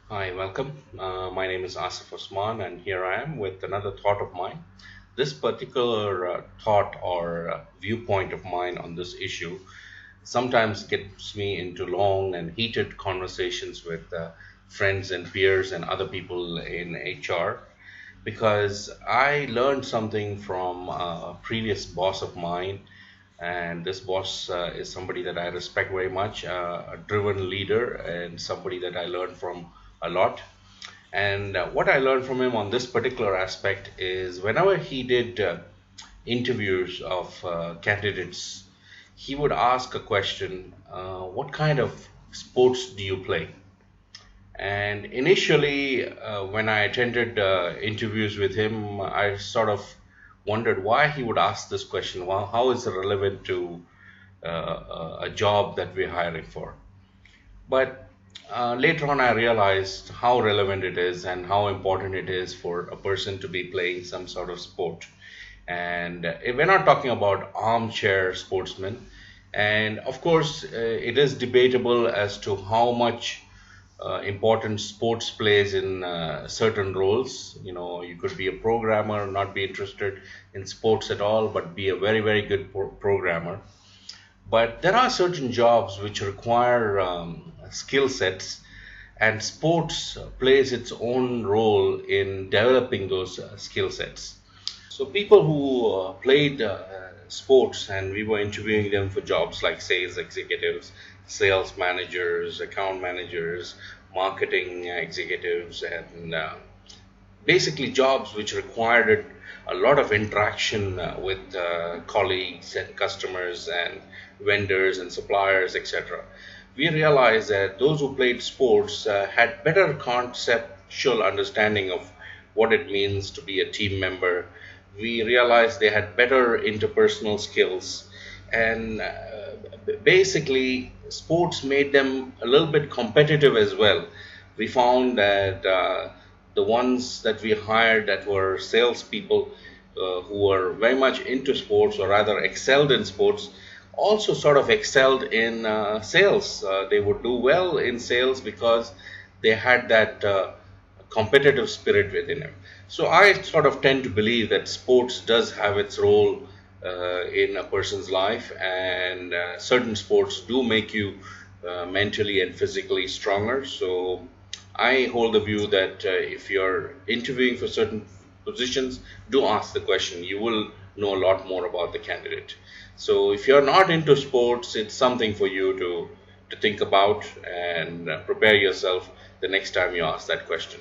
Hi, welcome. My name is Asif Osman, and here I am with another thought of mine. This particular thought or viewpoint of mine on this issue sometimes gets me into long and heated conversations with friends and peers and other people in HR because I learned something from a previous boss of mine. And this boss is somebody that I respect very much, a driven leader, and somebody that I learned from a lot. And what I learned from him on this particular aspect is whenever he did interviews of candidates, he would ask a question: what kind of sports do you play? And initially, when I attended interviews with him, I sort of wondered why he would ask this question. Well, how is it relevant to a job that we're hiring for? But later on, I realized how relevant it is and how important it is for a person to be playing some sort of sport. And we're not talking about armchair sportsmen. And of course, it is debatable as to how much important sports plays in certain roles. You know, you could be a programmer, not be interested in sports at all, but be a very, very good programmer. But there are certain jobs which require skill sets, and sports plays its own role in developing those skill sets. So people who played sports, and we were interviewing them for jobs like sales executives, sales managers, account managers, marketing executives, and basically jobs which required a lot of interaction with colleagues and customers and vendors and suppliers, etc. We realized that those who played sports had better conceptual understanding of what it means to be a team member. We realized they had better interpersonal skills, and basically sports made them a little bit competitive as well. We found that the ones that we hired that were salespeople who were very much into sports, or rather excelled in sports, also sort of excelled in sales. They would do well in sales because they had that competitive spirit within them. So I sort of tend to believe that sports does have its role in a person's life, and certain sports do make you mentally and physically stronger. So I hold the view that if you're interviewing for certain positions, do ask the question. You will know a lot more about the candidate. So if you're not into sports, it's something for you to think about and prepare yourself the next time you ask that question.